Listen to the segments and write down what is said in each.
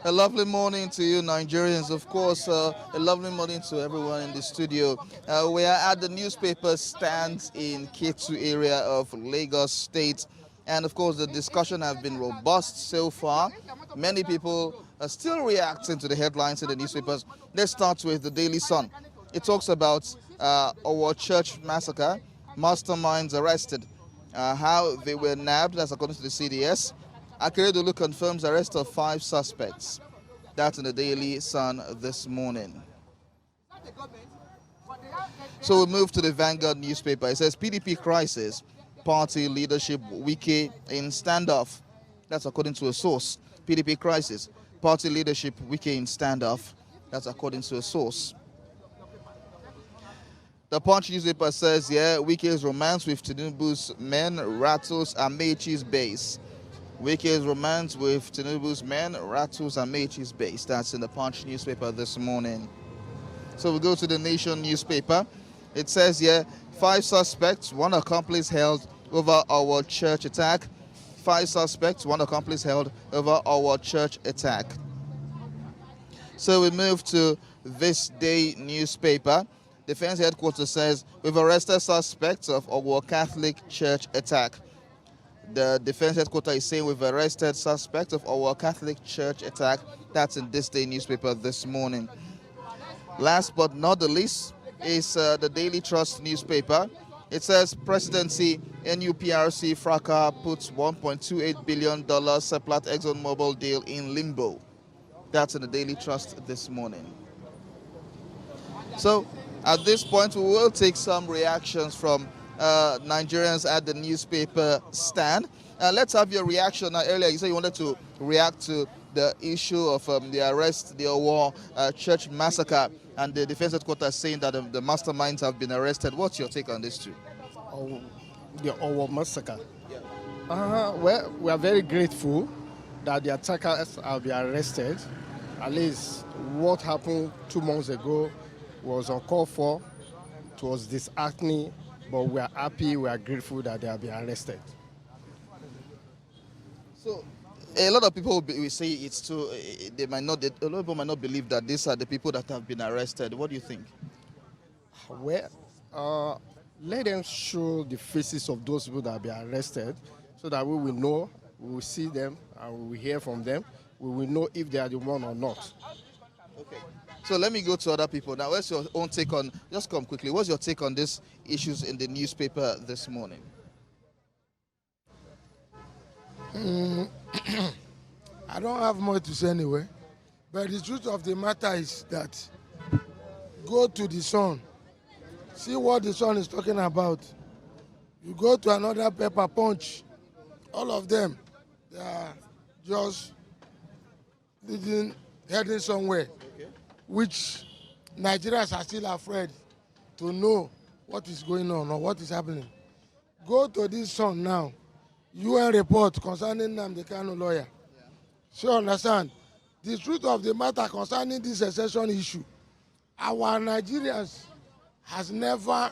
A lovely morning to you, Nigerians. Of course, a lovely morning to everyone in the studio. We are at the newspaper stand in Ketu area of Lagos State. And of course, the discussion has been robust so far. Many people are still reacting to the headlines in the newspapers. Let's start with the Daily Sun. It talks about our church massacre, masterminds arrested, how they were nabbed, that's according to the CDS. Akeredolu confirms arrest of 5 suspects. That's in the Daily Sun this morning. So we move to the Vanguard newspaper. It says PDP crisis, party leadership Wike in standoff. That's according to a source. PDP crisis, party leadership Wike in standoff. That's according to a source. The Punch newspaper says, Wike's romance with Tinubu's men rattles Amechi's base. Wike's romance with Tinubu's men rattles Amechi's base. That's in the Punch newspaper this morning. So we go to the Nation newspaper. It says 5 suspects, 1 accomplice held over our church attack. 5 suspects, 1 accomplice held over our church attack. So we move to This Day newspaper. Defense headquarters says we've arrested suspects of our Catholic church attack. The defense headquarters is saying we've arrested suspects of our Catholic church attack. That's in This Day newspaper this morning. Last but not the least is the Daily Trust newspaper. It says presidency NUPRC fracas puts $1.28 billion Seplat ExxonMobil deal in limbo. That's in the Daily Trust this morning. So at this point, we will take some reactions from Nigerians at the newspaper stand. Let's have your reaction. Earlier, you said you wanted to react to the issue of the arrest, the Owo church massacre, and the defense headquarters saying that the masterminds have been arrested. What's your take on this too? The Owo massacre. Well, we are very grateful that the attackers have been arrested. At least what happened 2 months ago was uncalled for. It was disheartening, but we are happy, we are grateful that they have been arrested. So, a lot of people will say it's too. A lot of people might not believe that these are the people that have been arrested. What do you think? Well, let them show the faces of those people that have been arrested, so that we will know, we will see them, and we will hear from them. We will know if they are the one or not. Okay. So let me go to other people now. What's your own take on? Just come quickly. What's your take on these issues in the newspaper this morning? I don't have much to say anyway, but the truth of the matter is that go to the Sun, see what the Sun is talking about. You go to another paper, Punch, all of them, they are just heading somewhere, which Nigerians are still afraid to know what is going on or what is happening. Go to this Sun now, UN report concerning Nnamdi Kanu lawyer. So understand, the truth of the matter concerning this secession issue, our Nigerians has never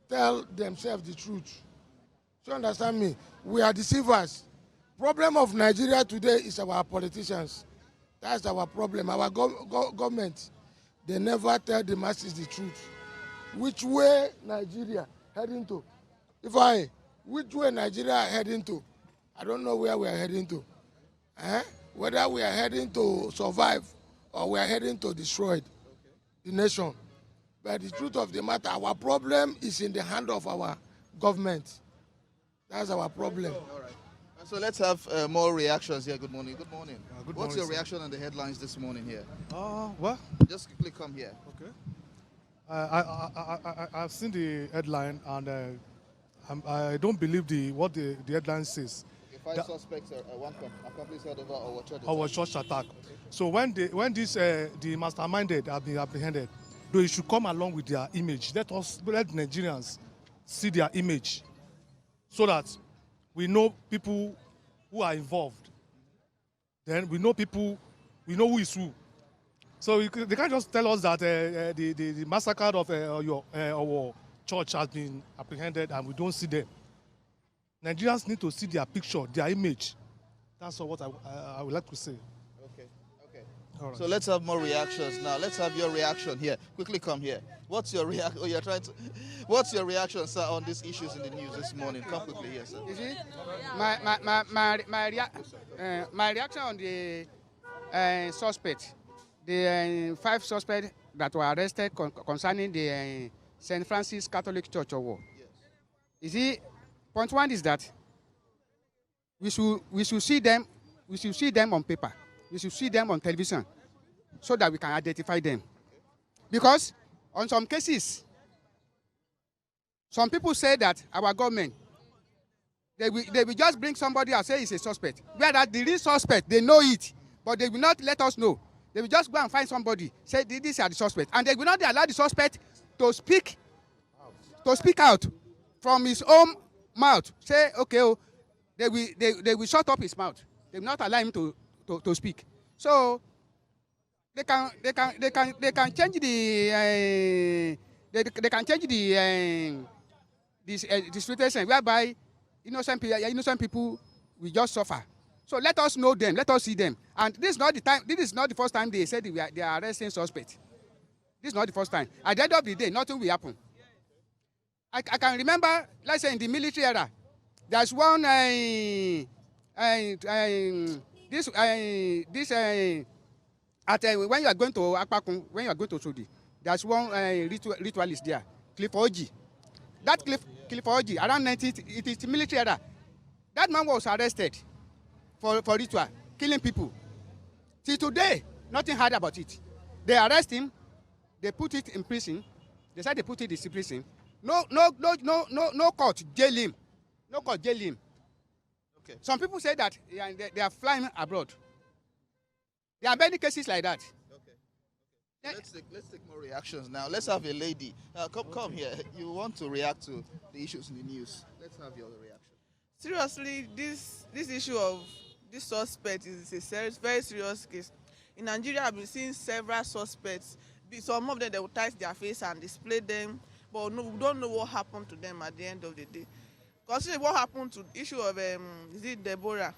tell themselves the truth. So understand me, we are deceivers. Problem of Nigeria today is our politicians. That's our problem. Our government, they never tell the masses the truth. Which way Nigeria heading to? Which way Nigeria heading to? I don't know where we are heading to. Whether we are heading to survive or we are heading to destroy the nation. But the truth of the matter, our problem is in the hand of our government. That's our problem. All right. So let's have more reactions here. Good morning. Good morning. Good What's morning, your sir. reaction on the headlines this morning here? Well, Just quickly come here. okay. I've seen the headline and I don't believe what the headline says. Okay, 5 suspects are one accomplice held over our church. Our church attack. So when the masterminded have been apprehended, though it should come along with their image. Let Nigerians see their image, so that we know people who are involved. Then we know who is who. So they can't just tell us that the massacre of our church has been apprehended and we don't see them. Nigerians need to see their picture, their image. That's what I would like to say. Okay. All right. So let's have more reactions now. Let's have your reaction here. Quickly come here. What's your reaction? Oh, you're trying to. What's your reaction, sir, on these issues in the news this morning? Come quickly here, sir. You see, my reaction on the suspect, the 5 suspects that were arrested concerning the St. Francis Catholic Church War. Yes. You see, point 1 is that we should see them on paper. We should see them on television so that we can identify them. Because on some cases, some people say that our government, they will just bring somebody and say it's a suspect. Whereas the real suspect, they know it, but they will not let us know. They will just go and find somebody, say these are the suspects. And they will not allow the suspect to speak out from his own mouth. Say, okay, oh, they will shut up his mouth. They will not allow him to speak. So they can change the situation whereby innocent people will just suffer. So let us know them. Let us see them. And this is not the time. This is not the first time they said they are arresting suspects. This is not the first time. At the end of the day, nothing will happen. I can remember, let's say in the military era, there's one when you are going to Akpakun, when you are going to Sudi, there's one ritualist there, Clifford Oji. That Clifford Oji, around 19, it is the military era. That man was arrested for ritual, killing people. Till today, nothing heard about it. They arrest him, they put it in prison. They said they put it in prison. No court jail him. No court jail him. Okay. Some people say that they are flying abroad. There are many cases like that. Okay. Let's take more reactions now. Let's have a lady. Come here. You want to react to the issues in the news. Let's have your reaction. Seriously, this issue of this suspect is a very serious case. In Nigeria, I've been seeing several suspects. Some of them, they will tie their face and display them, but no, we don't know what happened to them at the end of the day. Considering what happened to the issue of is it Deborah?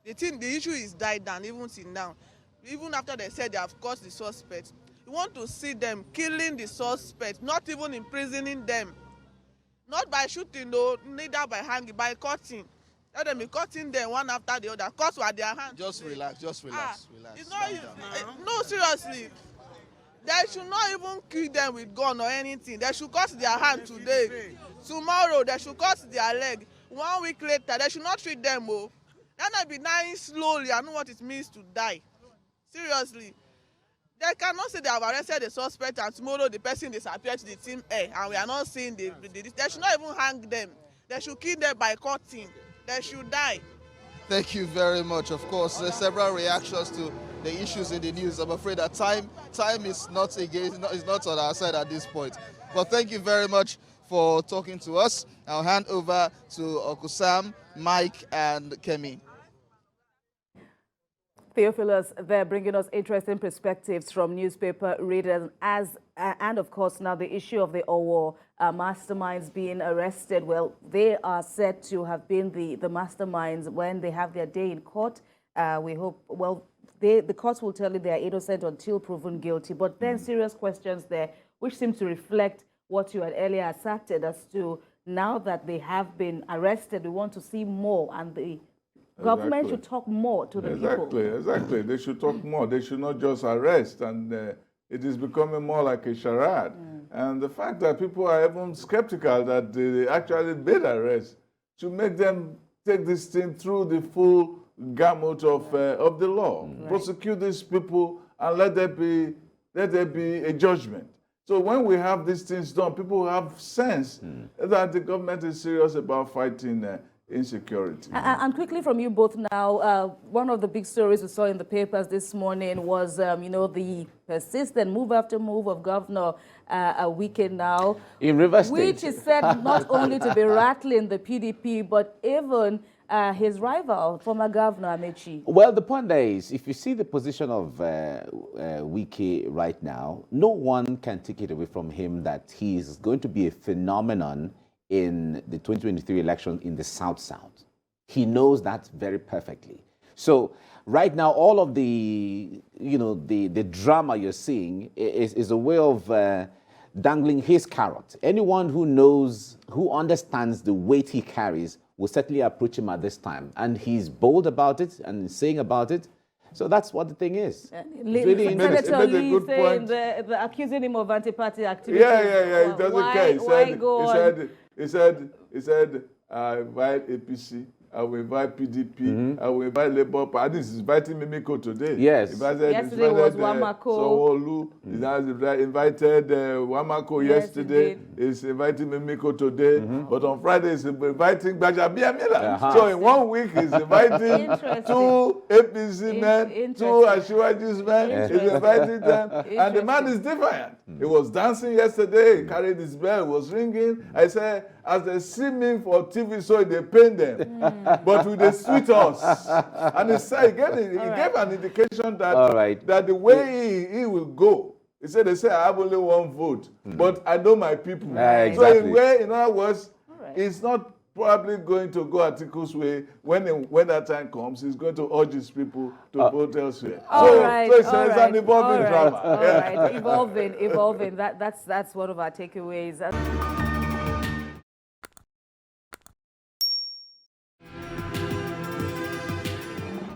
The issue is died down even till now. Even after they said they have caught the suspect, we want to see them killing the suspect, not even imprisoning them. Not by shooting, though, neither by hanging, by cutting. Let them be cutting them one after the other. Cuts with their hands. Just relax, relax. It's not no, seriously. They should not even kill them with gun or anything. They should cut their hand today. Tomorrow, they should cut their leg. 1 week later, they should not treat them. Oh. They not be dying slowly. I know what it means to die. Seriously. They cannot say they have arrested the suspect and tomorrow the person disappeared to the team A and we are not seeing they should not even hang them. They should kill them by cutting. They should die. Thank you very much. Of course, there's several reactions to the issues in the news. I'm afraid that time is not on our side at this point. But thank you very much for talking to us. I'll hand over to Okusam, Mike, and Kemi. Theophilus, they're bringing us interesting perspectives from newspaper readers and of course now the issue of the Owo masterminds being arrested. Well, they are said to have been the masterminds when they have their day in court. We hope, well, the courts will tell you they are innocent until proven guilty. But then serious questions there, which seem to reflect what you had earlier asserted as to now that they have been arrested, we want to see more and the government should talk more to the people. Exactly. They should talk more. They should not just arrest. And it is becoming more like a charade. And the fact that people are even skeptical that they actually did arrest should make them take this thing through the full gamut of the law. Right. Prosecute these people and let there be a judgment. So when we have these things done, people have sense that the government is serious about fighting insecurity. And quickly from you both now, one of the big stories we saw in the papers this morning was, the persistent move after move of Governor Wike now. In Rivers State. Which is said not only to be rattling the PDP, but even his rival, former Governor Amechi. Well, the point there is, if you see the position of Wike right now, no one can take it away from him that he is going to be a phenomenon in the 2023 election in the South. He knows that very perfectly. So right now, all of the you know, the drama you're seeing is a way of dangling his carrot. Anyone who knows, who understands the weight he carries will certainly approach him at this time. And he's bold about it and saying about it. So that's what the thing is. Really Senator Lee good saying point. accusing him of anti-party activity. Yeah. He doesn't care. He said, I invite APC, I will invite PDP, I will invite Labour Party. This is inviting Mimiko today. Yes. Yesterday was Wamako. Sanwo-Olu. He invited Wamako yesterday. He's inviting Mimiko today. But on Friday, he's inviting Gbajabiamila. So in 1 week, he's inviting 2 APC men, 2 Asiwaju's men. He's inviting them. And the man is defiant. He was dancing yesterday. He carried his bell, was ringing. I said, as they see me for TV, so they pain them. But with the sweet us. And he said, he gave an indication that, that the way he will go, he said, they say, I have only 1 vote, but I know my people. Exactly. So in other words, it's not probably going to go Atiku's way. When that time comes, he's going to urge his people to vote elsewhere. So it's an evolving drama. Evolving. That's one of our takeaways.